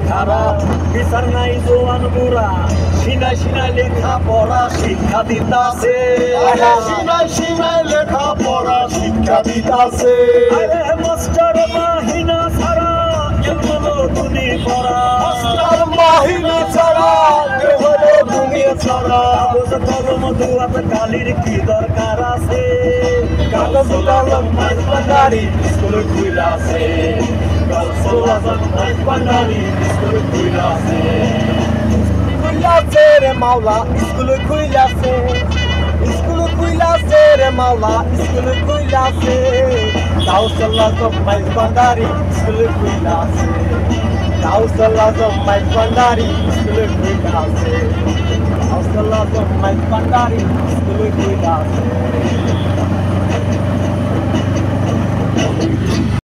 ধারা বিচার নাই জোয়ান বুড়া সিনাই সিনাই লেখা পড়া শিক্ষা দিতাছে সিনাই সিনাই লেখা পড়া শিক্ষা দিতাছে আরে মাস্টার মাহিনা ছাড়া কেমন তুমি পড়া মাস্টার মাহিনা ছাড়া কেমন তুমি ছাড়া কাগজ কলম দুয়াত কালির কি দরকার আছে কাগজ কলম মাইজ ভান্ডারি স্কুল খুইলাছে খুইলাছে রে মাওলা স্কুল খুইলাছে স্কুল খুইলাছে রে মাওলা স্কুল খুইলাছে কাউসাল্লা মাইজ ভান্ডারি স্কুল খুইলাছে কাউসাল্লা মাইজ ভান্ডারি স্কুল খুইলাছে কাউসাল্লা মাইজ ভান্ডারি স্কুল খুইলাছে